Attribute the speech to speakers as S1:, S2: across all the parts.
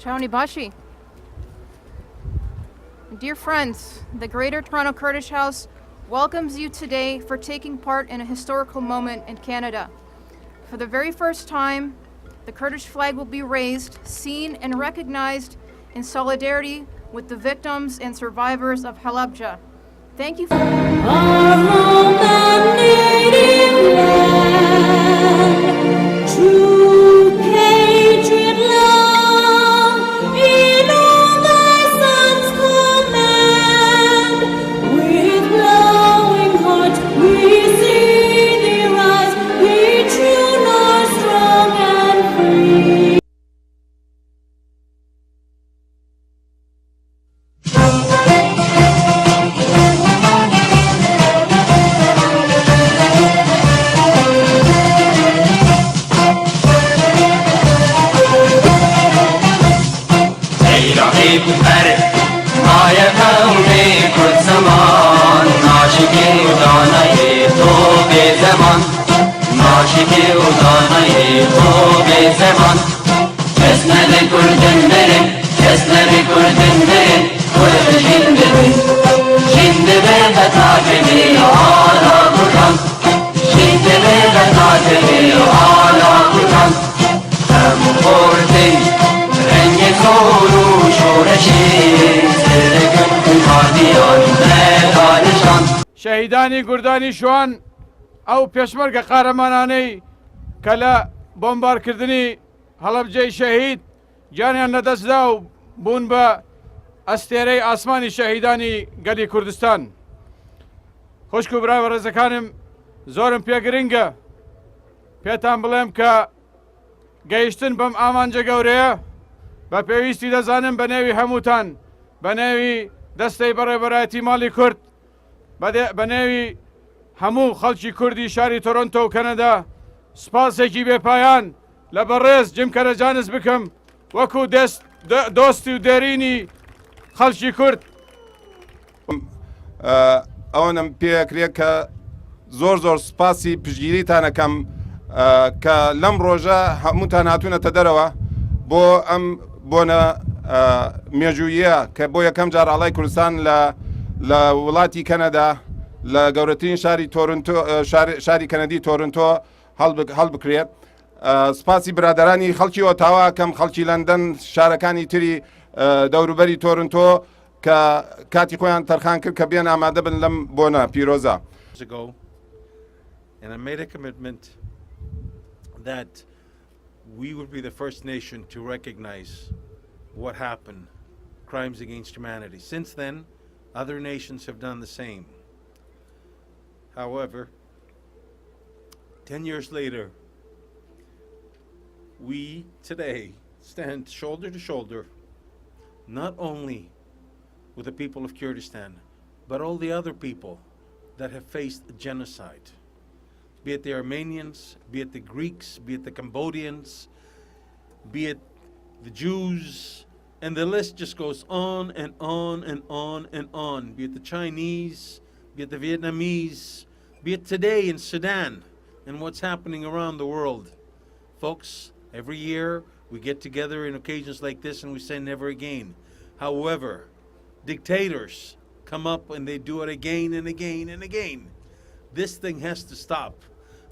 S1: Chawni Bashi. Dear friends, the Greater Toronto Kurdish House welcomes you today for taking part in a historical moment in Canada. For the very first time, the Kurdish flag will be raised, seen and recognized in solidarity with the victims and survivors of Halabja. Thank you for
S2: our home and native land, true patriot love, in all thy sons command. With glowing heart we see thee rise, be true nor strong and free.
S3: شهیدانی گوردانی شوان ئەو پێشمەرگە قارەمانانەی کە لە بۆمبارکردنی هەڵەبجەی شەهید گیانیان لەدەستدا و بوون بە ئەستێرەی ئاسمانی شەهیدانی گەلی کوردستان. خوشک و برای ڕێزەکانم زۆرم پێگرنگە پێتان بڵێم کە گەیشتن بەم ئامانجە گەورەیە بە پێویستی دەزانم بە نێوی هەمووتان بە نێوی دەستەی بەڕێوەبەرایەتی ماڵی کورد بە نێوی هەموو خەڵکی کوردی شاری تۆرۆنتۆ و کەنەدا سپاسێکی بێپایان لە بەڕێز جمکەرە جانس بکەم وەکو دۆستی و دێرینی خەڵکی کورد.
S4: ئەوەنم پێکرێت کە زۆر سپاسی پشگیریتانەکەم کە لەم ڕۆژە هەمووتان هاتوونەتە دەرەوە بۆ ئەم بۆنە مێژوویە کە بۆ یەکەم جار ئاڵای کوردستان لە وڵاتی کەنەدا لە گەورەترین شاری کەنەدی تۆرنتۆ هەڵبکرێت. سپاسی برادرانی خەڵکی ئۆتاوا کەم خەڵکی لەندەن شارەکانی تری دەوروبەری تۆرنتۆ کە کاتی خۆیان تەرخان کرد کە بێن ئامادە بن لەم بۆنە پیرۆزە.
S5: And I made a commitment that we would be the first nation to recognize what happened, crimes against humanity. Since then, other nations have done the same. However, 10 years later, we today stand shoulder to shoulder, not only with the people of Kurdistan, but all the other people that have faced genocide. Be it the Armenians, be it the Greeks, be it the Cambodians, be it the Jews, and the list just goes on and on and on and on. Be it the Chinese, be it the Vietnamese, be it today in Sudan and what's happening around the world. Folks, every year we get together in occasions like this and we say never again. However, dictators come up and they do it again and again and again. This thing has to stop.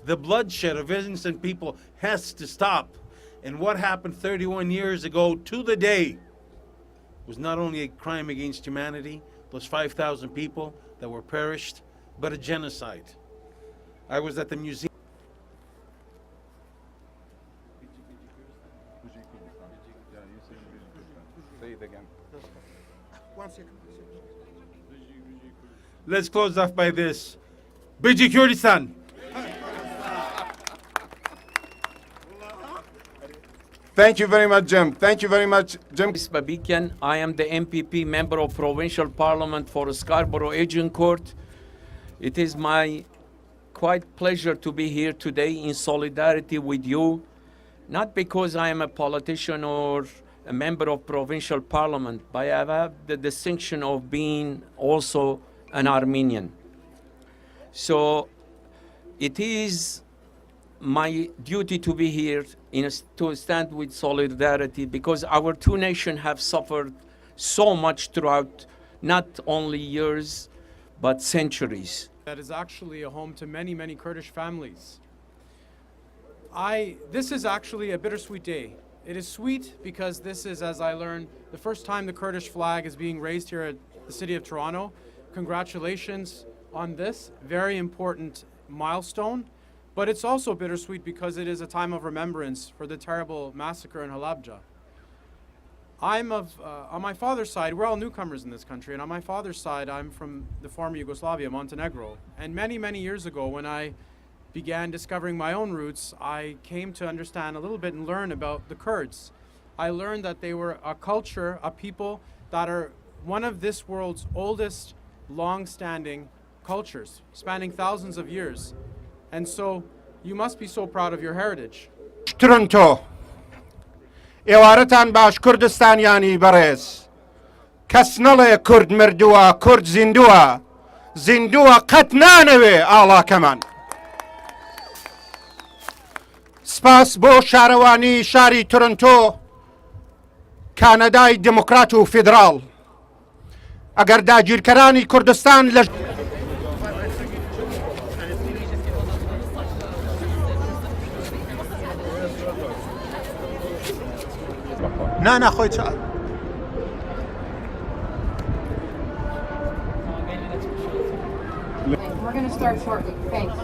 S5: The bloodshed of innocent people has to stop. And what happened 31 years ago to the day was not only a crime against humanity, those 5,000 people that were perished, but a genocide. I was at the museum. Let's close off by this. Biji Kurdistan.
S4: Thank you very much, Jim. Thank you very much, Jim.
S6: Babikian. I am the MPP member of Provincial Parliament for Scarborough Agincourt. It is my quite pleasure to be here today in solidarity with you, not because I am a politician or a member of Provincial Parliament, but I have the distinction of being also an Armenian. So it is my duty to be here to stand with solidarity, because our two nations have suffered so much throughout not only years but centuries.
S7: That is actually a home to many, many Kurdish families. This is actually a bittersweet day. It is sweet because this is, as I learned, the first time the Kurdish flag is being raised here at the city of Toronto. Congratulations on this very important milestone. But it's also bittersweet because it is a time of remembrance for the terrible massacre in Halabja. On my father's side, we're all newcomers in this country, and on my father's side, I'm from the former Yugoslavia, Montenegro. And many, many years ago, when I began discovering my own roots, I came to understand a little bit and learn about the Kurds. I learned that they were a culture, a people that are one of this world's oldest, long-standing cultures, spanning thousands of years. And so, you must be so proud of your heritage.
S8: Toronto. ئێوارەتان باش کوردستانیانی بەڕێز کەس نەڵێ کورد مردووە کورد زیندووە زیندووە قەت نانەوێ ئاڵاکەمان سپاس بۆ شارەوانی شاری تورنتۆ کانەدای دموکرات و فیدراڵ ئەگەر داگیرکەرانی کوردستان لە نه خۆی چاک
S1: We're going to start shortly. Thanks.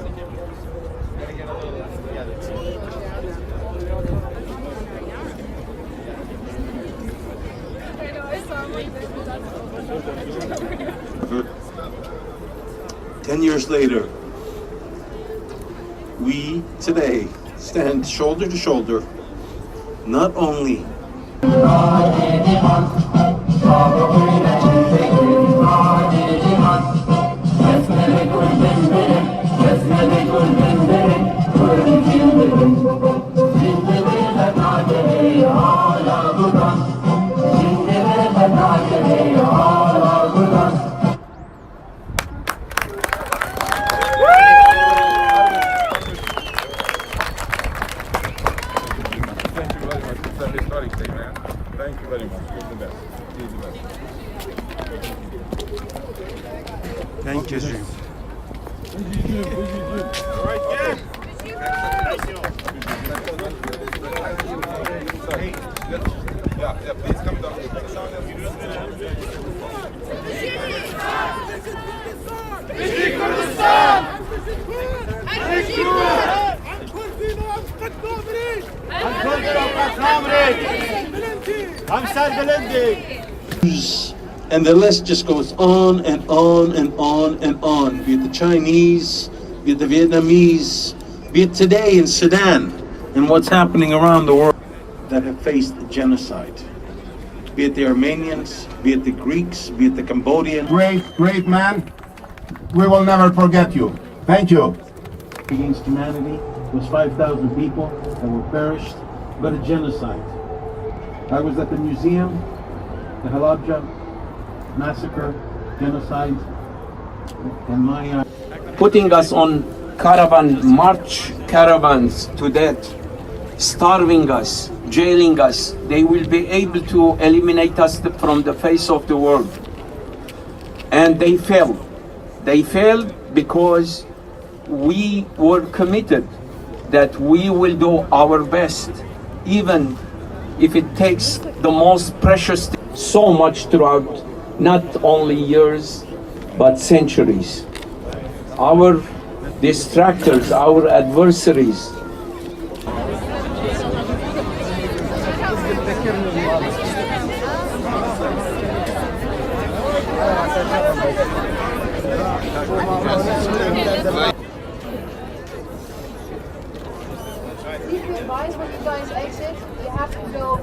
S5: Ten years later, we today stand shoulder to shoulder, not only
S4: Thank you very much. You're the best. You're the best.
S8: Thank you.
S4: Yeah, please come down.
S5: And the list just goes on and on and on and on, be it the Chinese, be it the Vietnamese, be it today in Sudan, and what's happening around the world that have faced genocide. Be it the Armenians, be it the Greeks, be it the Cambodians.
S8: Great man. We will never forget you. Thank you.
S5: Against humanity was 5,000 people that were perished, but a genocide. I was at the museum, the Halabja massacre, genocide, and my
S6: Putting us on march caravans to death, starving us, jailing us. They will be able to eliminate us from the face of the world. And they failed. They failed because we were committed that we will do our best, even if it takes the most precious so much throughout not only years but centuries. Our distractors, our adversaries,
S1: Please be advised when you guys exit, you have to go